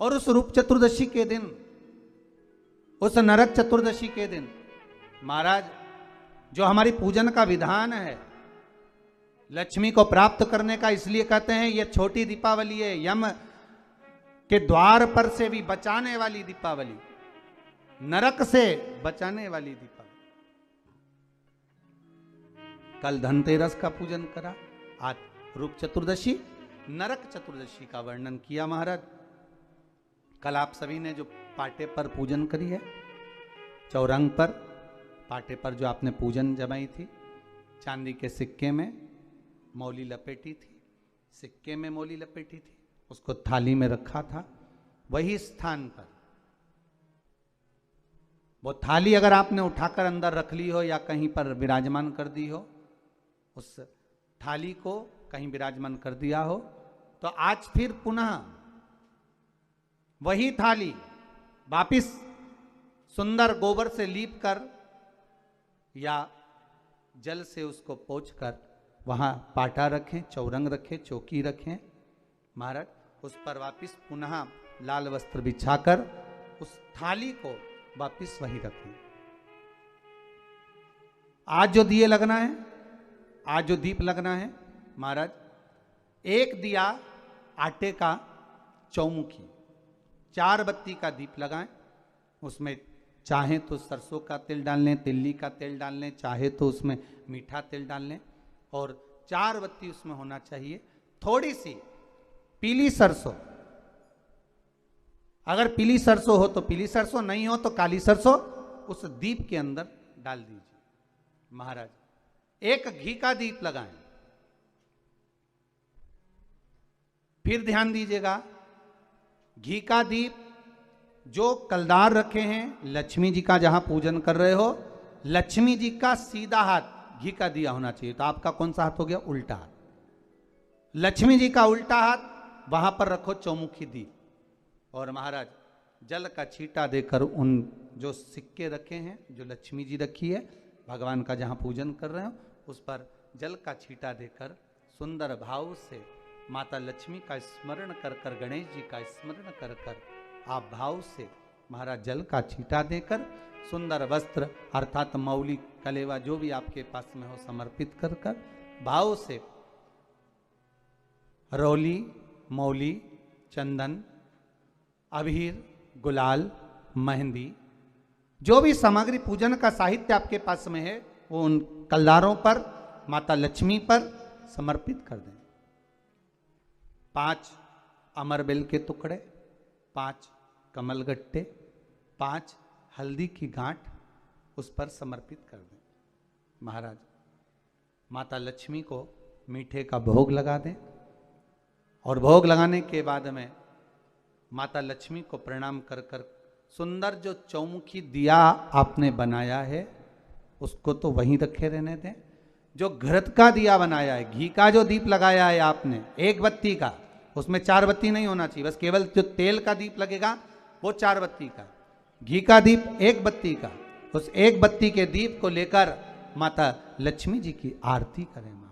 और उस रूप चतुर्दशी के दिन, उस नरक चतुर्दशी के दिन महाराज जो हमारी पूजन का विधान है, लक्ष्मी को प्राप्त करने का, इसलिए कहते हैं ये छोटी दीपावली है, यम के द्वार पर से भी बचाने वाली दीपावली, नरक से बचाने वाली दीपावली। कल धनतेरस का पूजन करा, आज रूप चतुर्दशी, नरक चतुर्दशी का वर्णन किया महाराज। कल आप सभी ने जो पाटे पर पूजन करी है, चौरंग पर पाटे पर जो आपने पूजन जमाई थी, चांदी के सिक्के में मौली लपेटी थी, सिक्के में मौली लपेटी थी, उसको थाली में रखा था, वही स्थान पर वो थाली अगर आपने उठाकर अंदर रख ली हो या कहीं पर विराजमान कर दी हो, उस थाली को कहीं विराजमान कर दिया हो, तो आज फिर पुनः वही थाली वापिस सुंदर गोबर से लीप कर या जल से उसको पोंछकर वहां पाटा रखें, चौरंग रखें, चौकी रखें महाराज, उस पर वापिस पुनः लाल वस्त्र बिछाकर उस थाली को वापिस वहीं रखें। आज जो दिए लगना है, आज जो दीप लगना है महाराज, एक दिया आटे का चौमुखी, 4 बत्ती का दीप लगाएं, उसमें चाहे तो सरसों का तेल डाल लें, तिल्ली का तेल डाल लें, चाहे तो उसमें मीठा तेल डाल लें, और 4 बत्ती उसमें होना चाहिए। थोड़ी सी पीली सरसों, अगर पीली सरसों हो तो पीली सरसों, नहीं हो तो काली सरसों उस दीप के अंदर डाल दीजिए महाराज। एक घी का दीप लगाएं। फिर ध्यान दीजिएगा, घी का दीप जो कलदार रखे हैं, लक्ष्मी जी का जहां पूजन कर रहे हो, लक्ष्मी जी का सीधा हाथ घी का दिया होना चाहिए। तो आपका कौन सा हाथ हो गया? उल्टा हाथ। लक्ष्मी जी का उल्टा हाथ वहां पर रखो चौमुखी दीप, और महाराज जल का छींटा देकर उन जो सिक्के रखे हैं, जो लक्ष्मी जी रखी है, भगवान का जहां पूजन कर रहे हो, उस पर जल का छींटा देकर सुंदर भाव से माता लक्ष्मी का स्मरण कर कर, गणेश जी का स्मरण कर कर आप भाव से महाराज जल का छींटा देकर सुंदर वस्त्र अर्थात मौली, कलेवा जो भी आपके पास में हो समर्पित कर कर भाव से रौली, मौली, चंदन, अबीर, गुलाल, मेहंदी, जो भी सामग्री पूजन का साहित्य आपके पास में है, वो उन कलदारों पर, माता लक्ष्मी पर समर्पित कर दें। 5 अमरबेल के टुकड़े, 5 कमलगट्टे, 5 हल्दी की गांठ उस पर समर्पित कर दें महाराज। माता लक्ष्मी को मीठे का भोग लगा दें, और भोग लगाने के बाद में माता लक्ष्मी को प्रणाम कर कर सुंदर जो चौमुखी दिया आपने बनाया है उसको तो वहीं रखे रहने दें। जो घृत का दिया बनाया है, घी का जो दीप लगाया है आपने 1 बत्ती का, उसमें 4 बत्ती नहीं होना चाहिए, बस केवल जो तेल का दीप लगेगा वो 4 बत्ती का, घी का दीप 1 बत्ती का, उस 1 बत्ती के दीप को लेकर माता लक्ष्मी जी की आरती करें महाराज।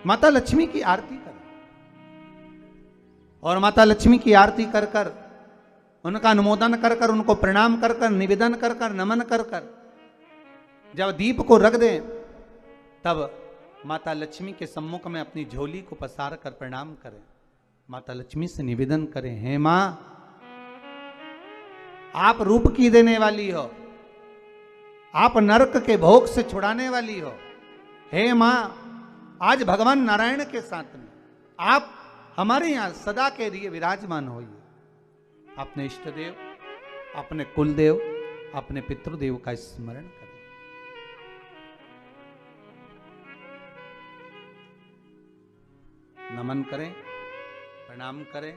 माता लक्ष्मी की आरती करें, और माता लक्ष्मी की आरती कर कर, उनका अनुमोदन कर कर, उनको प्रणाम कर कर, निवेदन कर कर, नमन कर कर जब दीप को रख दें, तब माता लक्ष्मी के सम्मुख में अपनी झोली को पसार कर प्रणाम करें। माता लक्ष्मी से निवेदन करें, हे मां, आप रूप की देने वाली हो, आप नरक के भोग से छुड़ाने वाली हो। हे मां, आज भगवान नारायण के साथ में आप हमारे यहां सदा के लिए विराजमान होइए। अपने इष्ट देव, अपने कुल देव, अपने पितृदेव का स्मरण करें। नमन करें, प्रणाम करें,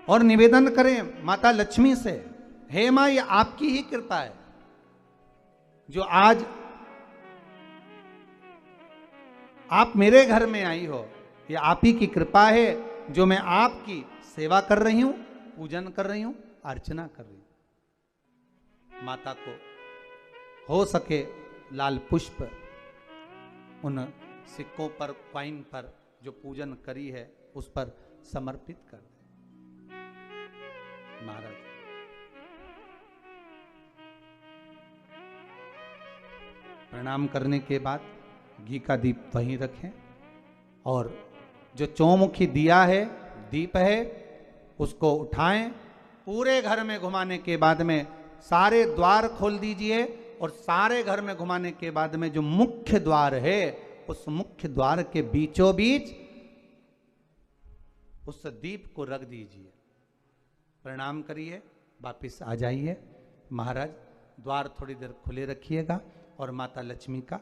और निवेदन करें माता लक्ष्मी से, हे मां, ये आपकी ही कृपा है जो आज आप मेरे घर में आई हो। ये आप ही की कृपा है जो मैं आपकी सेवा कर रही हूं, पूजन कर रही हूं, अर्चना कर रही हूं। माता को हो सके लाल पुष्प उन सिक्कों पर, कॉइन पर जो पूजन करी है उस पर समर्पित कर दे। महाराज प्रणाम करने के बाद घी का दीप वहीं रखें और जो चौमुखी दिया है, दीप है, उसको उठाएं, पूरे घर में घुमाने के बाद में सारे द्वार खोल दीजिए और सारे घर में घुमाने के बाद में जो मुख्य द्वार है उस मुख्य द्वार के बीचों बीच उस दीप को रख दीजिए। प्रणाम करिए, वापिस आ जाइए। महाराज द्वार थोड़ी देर खुले रखिएगा और माता लक्ष्मी का